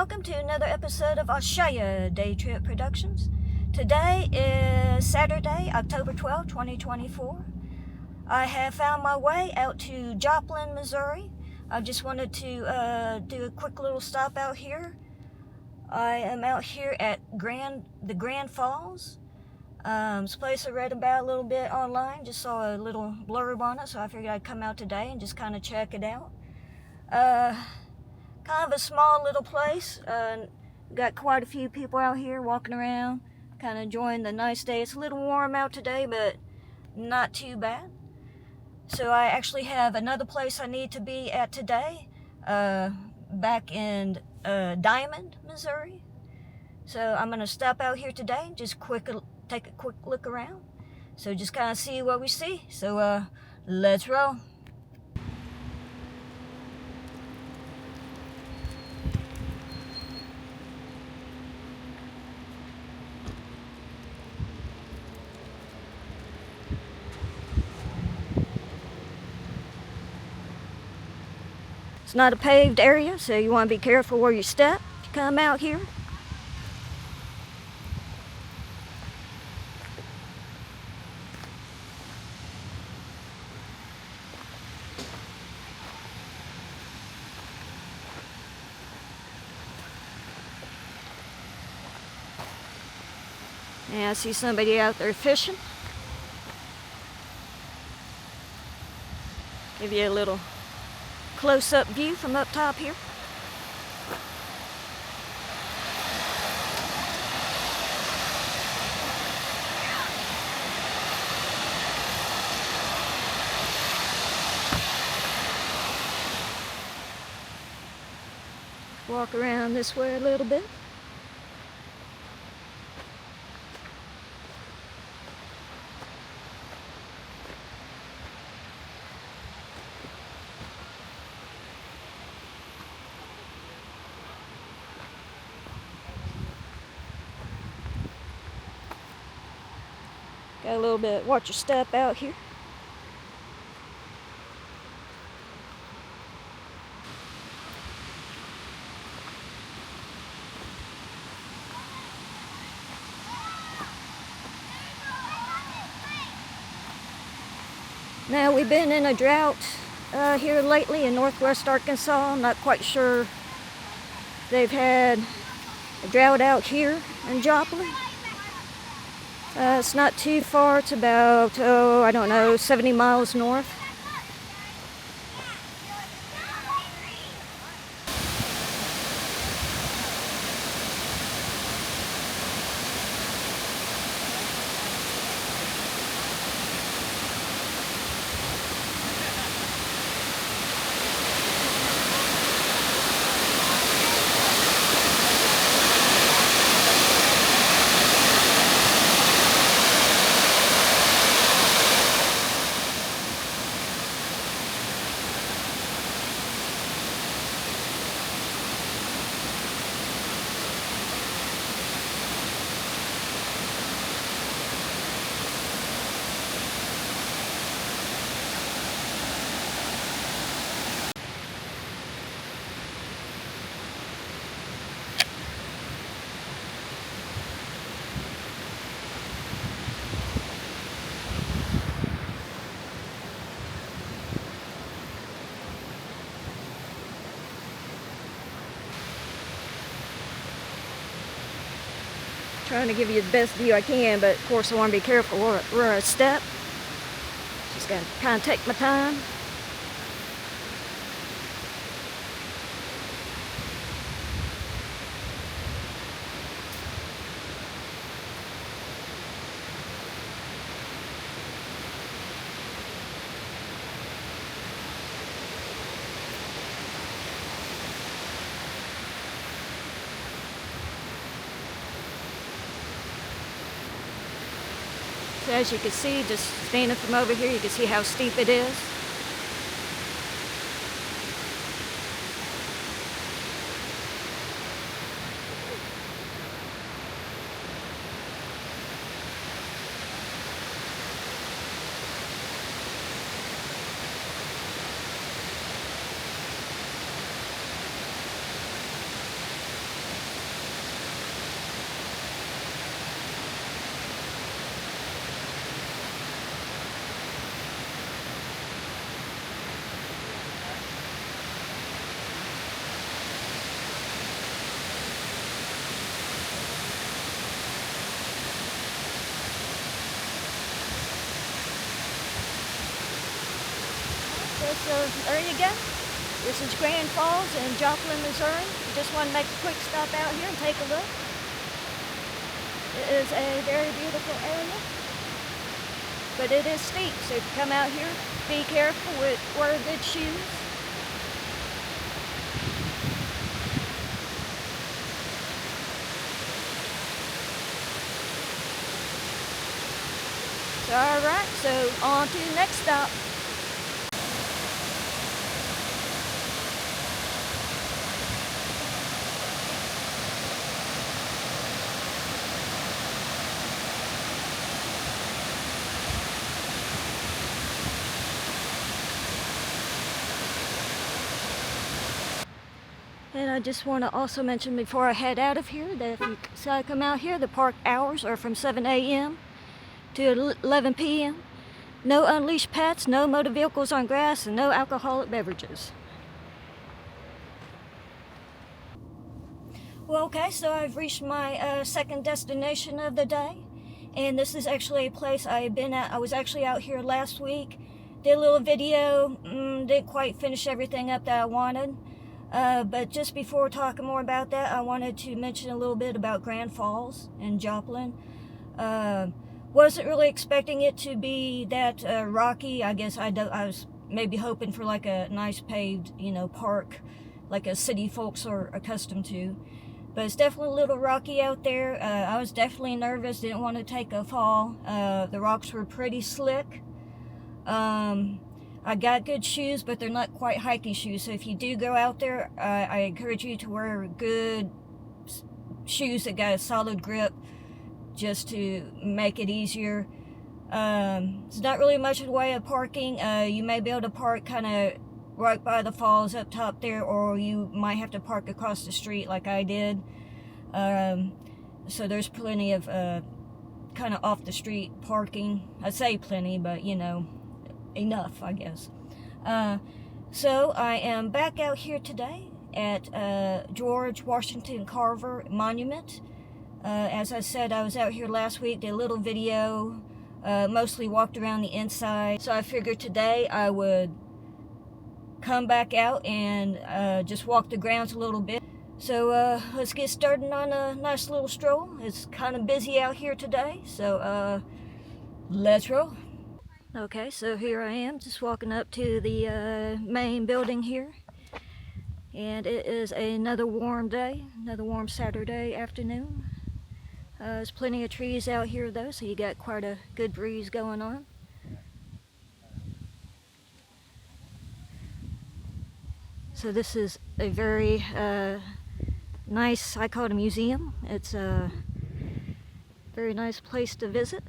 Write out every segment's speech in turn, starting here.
welcome to another episode of Australia Day Trip Productions. Today is Saturday, October 12, 2024. I have found my way out to Joplin, Missouri. I just wanted to do a quick little stop out here. I am out here at the Grand Falls. It's a place I read about a little bit online. Just saw a little blurb on it, so I figured I'd come out today and just kind of check it out. Kind of a small little place. Got quite a few people out here walking around, kind of enjoying the nice day. It's a little warm out today, but not too bad. So I actually have another place I need to be at today, back in Diamond, Missouri. So I'm gonna stop out here today, just take a quick look around. So just kind of see what we see. So let's roll. It's not a paved area, so you want to be careful where you step if you come out here. Yeah, I see somebody out there fishing. Give you a little close-up view from up top here. Walk around this way a little bit. Got a little bit, watch your step out here. Now, we've been in a drought here lately in northwest Arkansas. I'm not quite sure they've had a drought out here in Joplin. It's not too far. It's about, 70 miles north. Trying to give you the best view I can, but of course I want to be careful where I step. Just gotta kind of take my time. So as you can see, just standing from over here, you can see how steep it is. so there you go. This is Grand Falls in Joplin, Missouri. Just want to make a quick stop out here and take a look. It is a very beautiful area, but it is steep, so if you come out here, be careful with wear good shoes. Alright, so on to the next stop. And I just want to also mention before I head out of here that if you decide to come out here, the park hours are from 7 a.m. to 11 p.m. No unleashed pets, no motor vehicles on grass, and no alcoholic beverages. Well, okay, so I've reached my second destination of the day, and this is actually a place I've been at. I was actually out here last week, did a little video, didn't quite finish everything up that I wanted, but just before talking more about that, I wanted to mention a little bit about Grand Falls in Joplin. Wasn't really expecting it to be that rocky. I guess I was maybe hoping for like a nice paved, park, like a city folks are accustomed to. But it's definitely a little rocky out there. I was definitely nervous, didn't want to take a fall. The rocks were pretty slick. I got good shoes, but they're not quite hiking shoes. So if you do go out there, I encourage you to wear good shoes that got a solid grip, just to make it easier. It's not really much in the way of parking. You may be able to park kind of right by the falls up top there, or you might have to park across the street like I did. So there's plenty of kind of off the street parking. I say plenty, but enough, I guess. So I am back out here today at George Washington Carver Monument. As I said, I was out here last week, did a little video, mostly walked around the inside. So I figured today I would come back out and just walk the grounds a little bit. So let's get started on a nice little stroll. It's kind of busy out here today, so let's roll. Okay, so here I am, just walking up to the main building here. And it is another warm day, another warm Saturday afternoon. There's plenty of trees out here though, so you got quite a good breeze going on. So this is a very nice, I call it a museum. It's a very nice place to visit.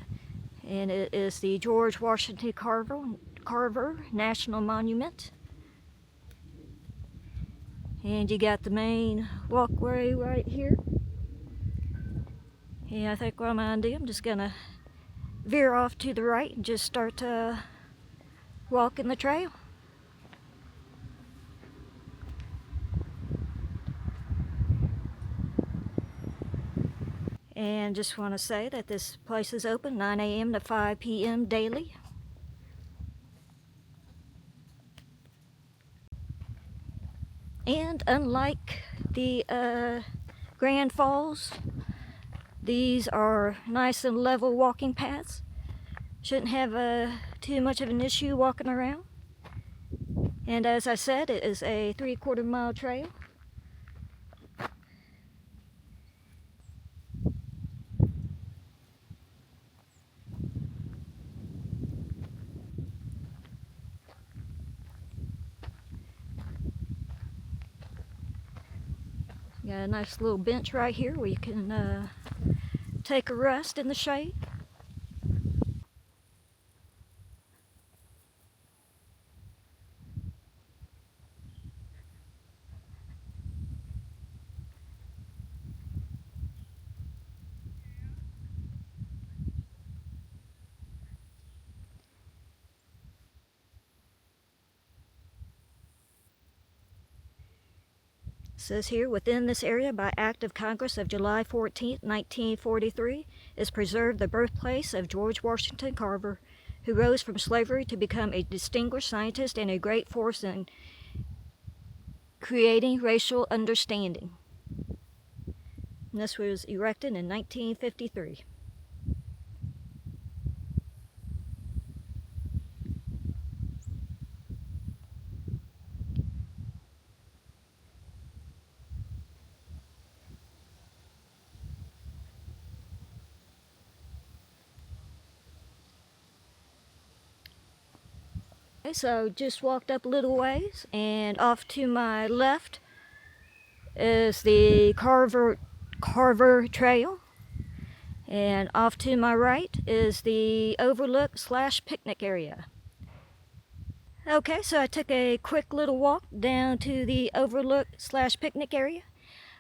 And it is the George Washington Carver National Monument. And you got the main walkway right here. And I think what I'm going to do, I'm just going to veer off to the right and just start walking the trail. And just want to say that this place is open 9 a.m. to 5 p.m. daily. And unlike the Grand Falls, these are nice and level walking paths. Shouldn't have too much of an issue walking around. And as I said, it is a 3/4 mile trail. Got a nice little bench right here where you can take a rest in the shade. It says here, within this area by Act of Congress of July 14, 1943, is preserved the birthplace of George Washington Carver, who rose from slavery to become a distinguished scientist and a great force in creating racial understanding. And this was erected in 1953. Okay, so just walked up a little ways, and off to my left is the Carver Trail, and off to my right is the overlook / picnic area. Okay, so I took a quick little walk down to the overlook / picnic area.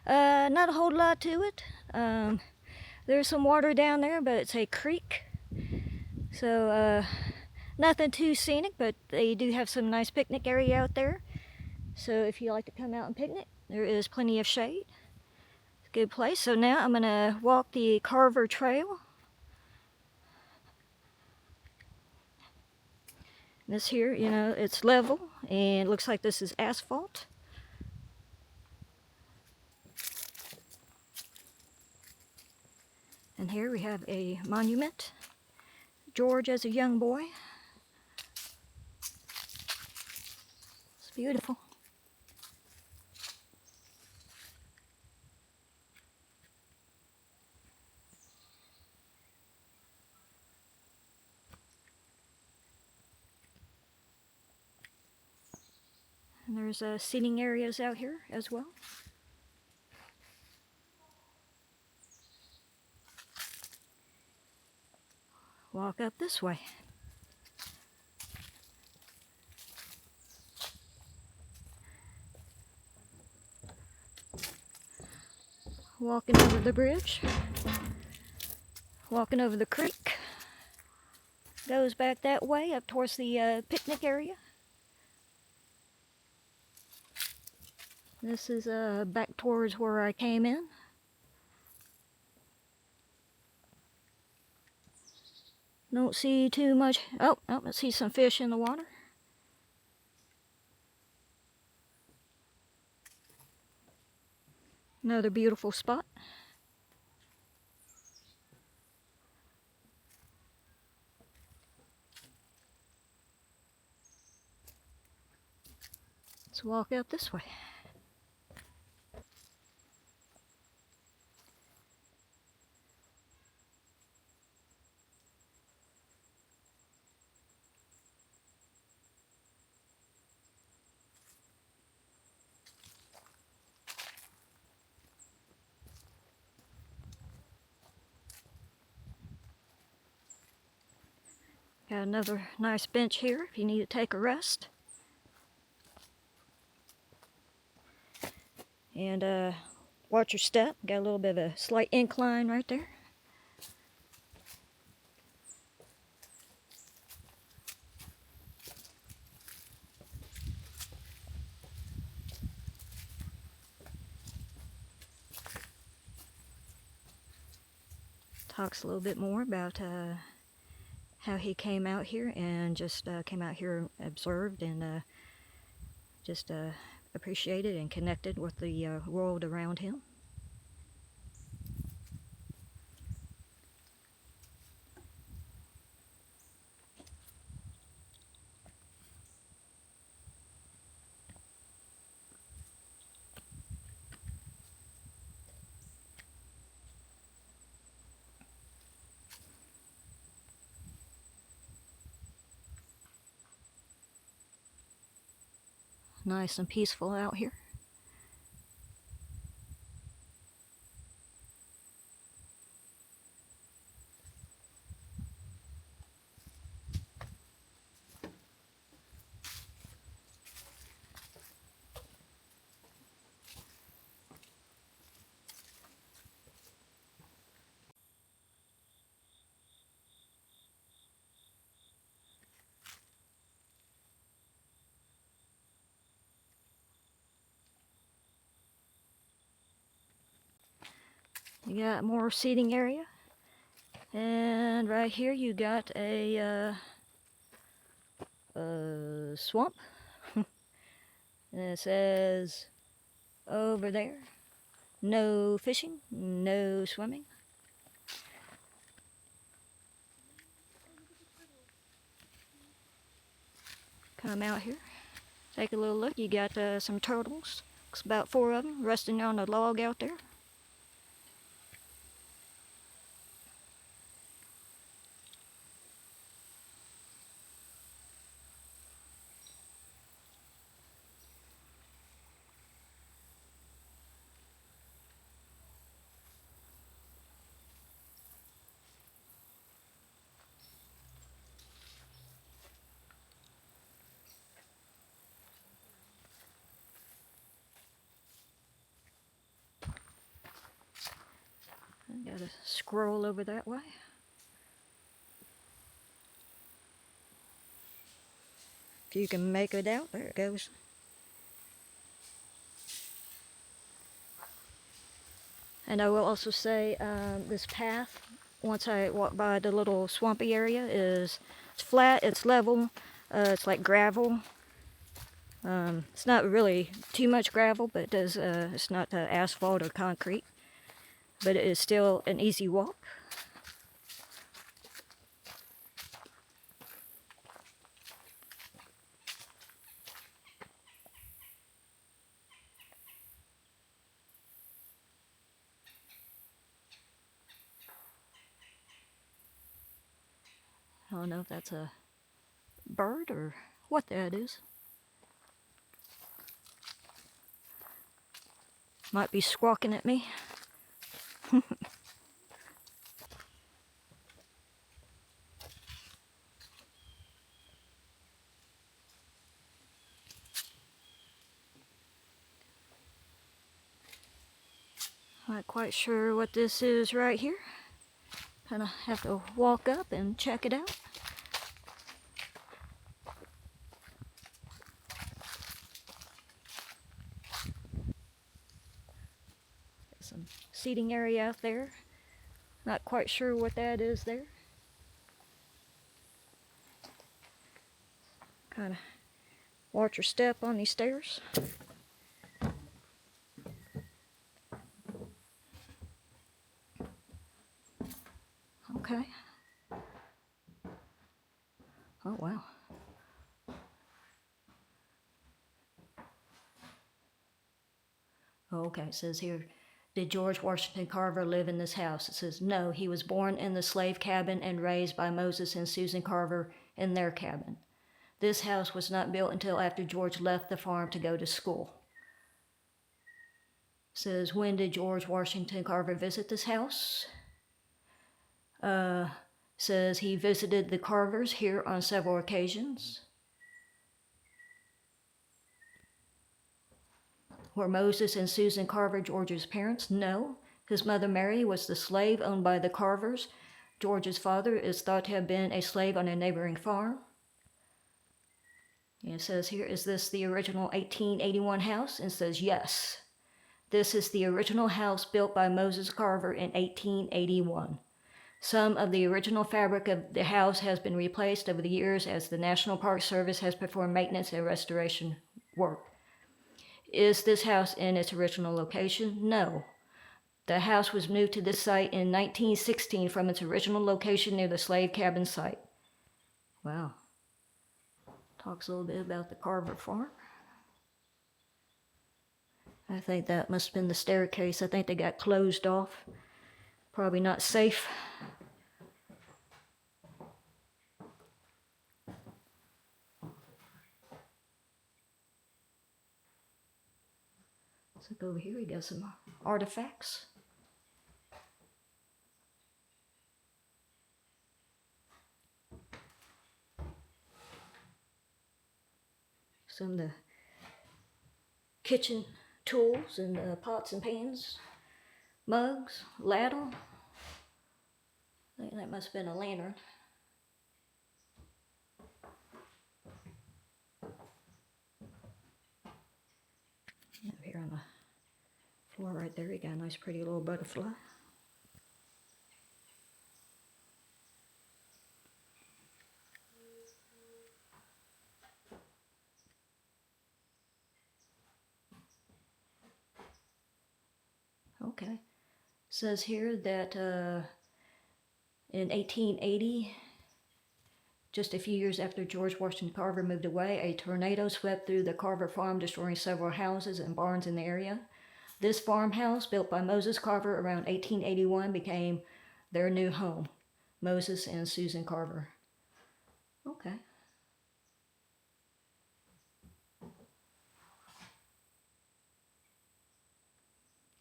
Not a whole lot to it. There's some water down there, but it's a creek. So nothing too scenic, but they do have some nice picnic area out there. So if you like to come out and picnic, there is plenty of shade. It's a good place. So now I'm going to walk the Carver Trail. This here, you know, it's level, and it looks like this is asphalt. And here we have a monument. George as a young boy. It's beautiful. And there's seating areas out here as well. Walk up this way. Walking over the bridge. Walking over the creek. Goes back that way up towards the picnic area. This is back towards where I came in. Don't see too much. Oh, I see some fish in the water. Another beautiful spot. Let's walk out this way. Got another nice bench here if you need to take a rest. And watch your step. Got a little bit of a slight incline right there. Talks a little bit more about how he came out here and just came out here, observed, and just appreciated and connected with the world around him. Nice and peaceful out here. You got more seating area, and right here you got a a swamp. And it says over there, no fishing, no swimming. Come out here, take a little look. You got some turtles. Looks about 4 of them resting on a log out there. Got a squirrel over that way. If you can make it out, there it goes. And I will also say this path, once I walk by the little swampy area, it's flat, it's level, it's like gravel. It's not really too much gravel, but it's not asphalt or concrete. But it is still an easy walk. I don't know if that's a bird or what that is. Might be squawking at me. Not quite sure what this is right here. Kind of have to walk up and check it out. Some seating area out there. Not quite sure what that is there. Kind of watch your step on these stairs. Okay. Oh, wow. Okay, it says here, did George Washington Carver live in this house? It says, no, he was born in the slave cabin and raised by Moses and Susan Carver in their cabin. This house was not built until after George left the farm to go to school. It says, when did George Washington Carver visit this house? Says he visited the Carvers here on several occasions. Were Moses and Susan Carver George's parents? No. His mother Mary was the slave owned by the Carvers. George's father is thought to have been a slave on a neighboring farm. And it says here, is this the original 1881 house? And it says yes. This is the original house built by Moses Carver in 1881. Some of the original fabric of the house has been replaced over the years as the National Park Service has performed maintenance and restoration work. Is this house in its original location? No. The house was moved to this site in 1916 from its original location near the slave cabin site. Wow. Talks a little bit about the Carver farm. I think that must have been the staircase. I think they got closed off. Probably not safe. Let's look over here. We got some artifacts. Some of the kitchen tools and pots and pans, mugs, ladle. I think that must have been a lantern. Up here on the floor right there, you got a nice pretty little butterfly. Okay. Says here that in 1880, just a few years after George Washington Carver moved away, a tornado swept through the Carver farm, destroying several houses and barns in the area. This farmhouse, built by Moses Carver around 1881, became their new home. Moses and Susan Carver. Okay.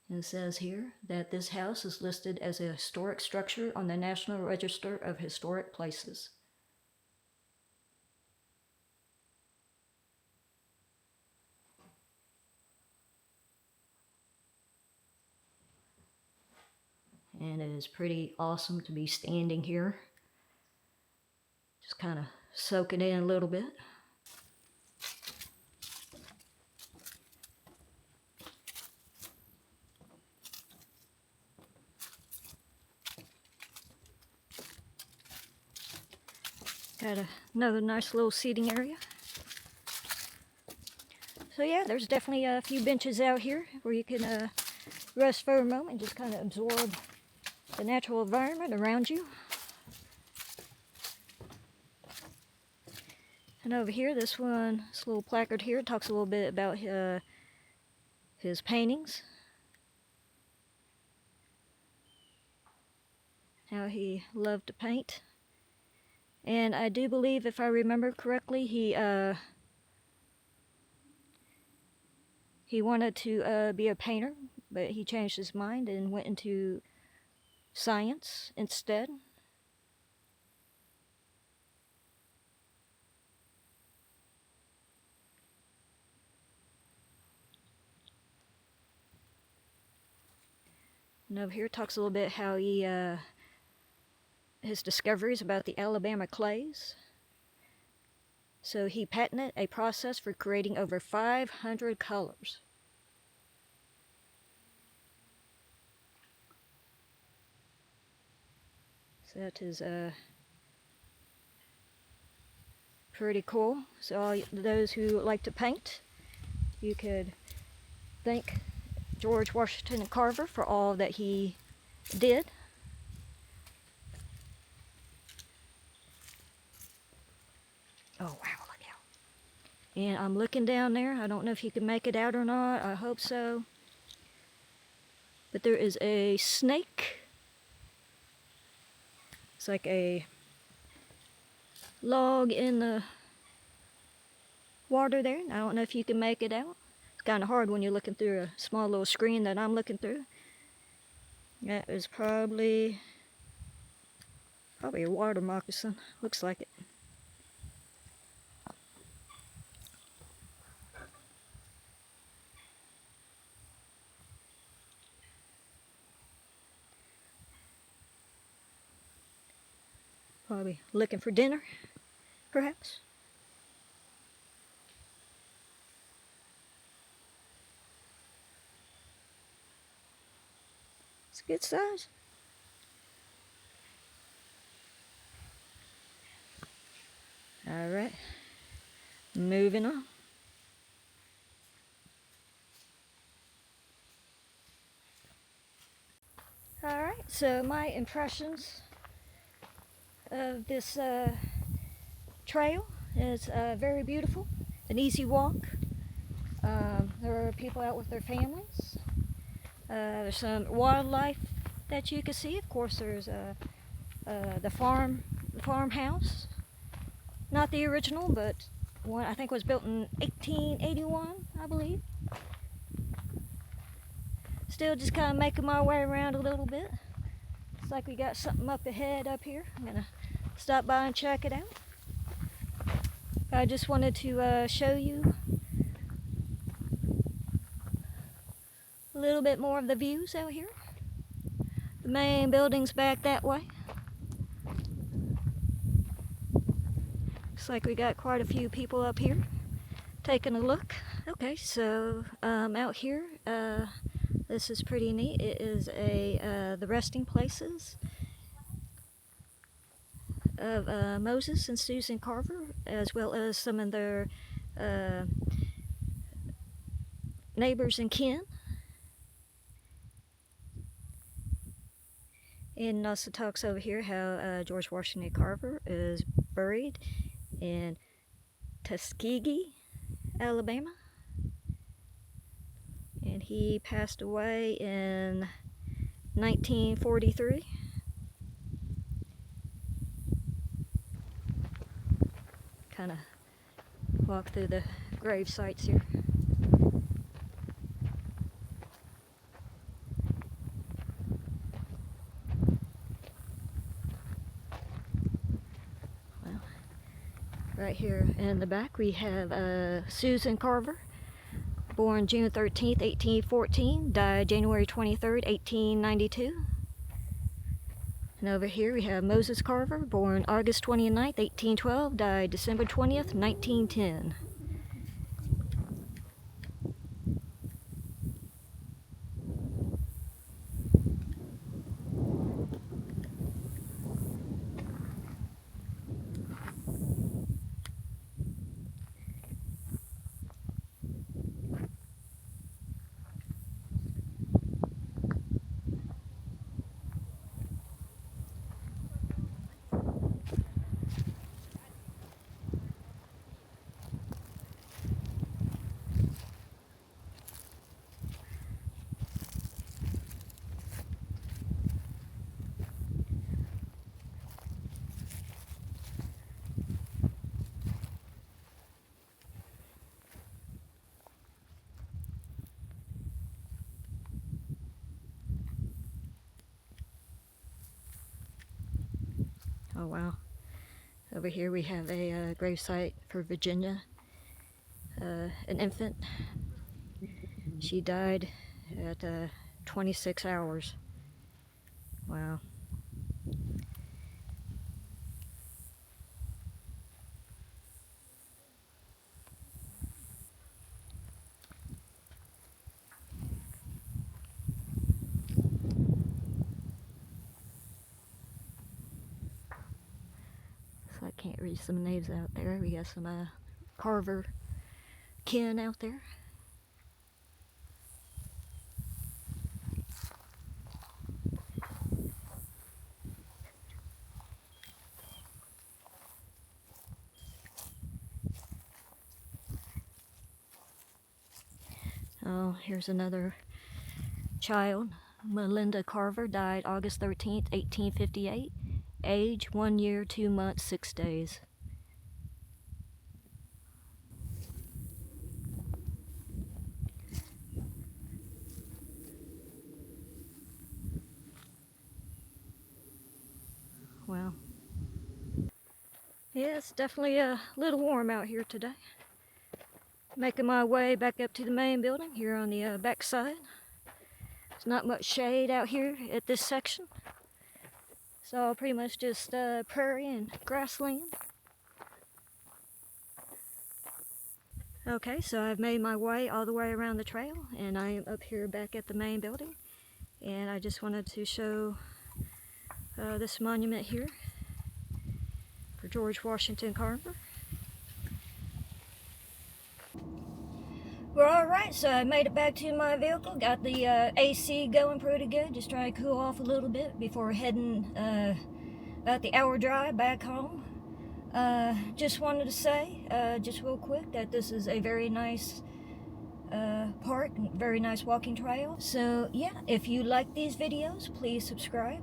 And it says here that this house is listed as a historic structure on the National Register of Historic Places. And it is pretty awesome to be standing here. Just kind of soak it in a little bit. Got another nice little seating area. So yeah, there's definitely a few benches out here where you can rest for a moment and just kind of absorb the natural environment around you. And over here, this little placard here talks a little bit about his paintings. How he loved to paint. And I do believe, if I remember correctly, he wanted to be a painter, but he changed his mind and went into science instead. And over here talks a little bit how he his discoveries about the Alabama clays. So he patented a process for creating over 500 colors. So that is pretty cool. So all those who like to paint, you could thank George Washington Carver for all that he did. Oh wow, look out. And I'm looking down there. I don't know if you can make it out or not. I hope so. But there is a snake. It's like a log in the water there. I don't know if you can make it out. It's kind of hard when you're looking through a small little screen that I'm looking through. That is probably a water moccasin. Looks like it. Probably looking for dinner, perhaps. It's a good size. All right, moving on. All right, so my impressions of this trail is very beautiful, an easy walk. There are people out with their families. There's some wildlife that you can see. Of course, there's the farmhouse. Not the original, but one I think was built in 1881, I believe. Still just kind of making my way around a little bit. Looks like we got something up ahead up here. I'm gonna stop by and check it out. I just wanted to show you a little bit more of the views out here. The main building's back that way. Looks like we got quite a few people up here taking a look. Okay, so out here, this is pretty neat. It is the resting places of Moses and Susan Carver, as well as some of their neighbors and kin. And also talks over here how George Washington Carver is buried in Tuskegee, Alabama. And he passed away in 1943. Kind of walk through the grave sites here. Well, right here in the back we have Susan Carver, born June 13th, 1814, died January 23rd, 1892. And over here we have Moses Carver, born August 29th, 1812, died December 20th, 1910. Oh wow. Over here we have a gravesite for Virginia, an infant. She died at 26 hours. Wow. So I can't read some names out there. We got some Carver kin out there. Oh, here's another child. Melinda Carver died August 13th, 1858. Age 1 year, 2 months, 6 days. Wow. Yeah, it's definitely a little warm out here today. Making my way back up to the main building here on the back side. There's not much shade out here at this section. It's all pretty much just prairie and grassland. Okay, so I've made my way all the way around the trail and I am up here back at the main building. And I just wanted to show this monument here for George Washington Carver. Well, alright, so I made it back to my vehicle, got the AC going pretty good, just trying to cool off a little bit before heading about the hour drive back home. Just wanted to say, just real quick, that this is a very nice park, very nice walking trail. So yeah, if you like these videos, please subscribe.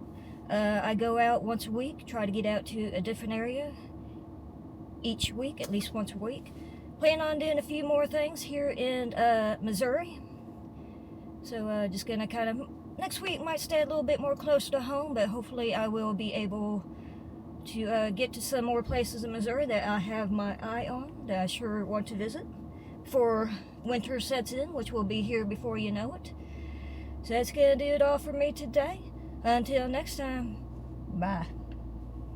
I go out once a week, try to get out to a different area each week, at least once a week. Plan on doing a few more things here in Missouri. So just gonna kind of, next week might stay a little bit more close to home, but hopefully I will be able to get to some more places in Missouri that I have my eye on, that I sure want to visit before winter sets in, which will be here before you know it. So that's gonna do it all for me today. Until next time, bye.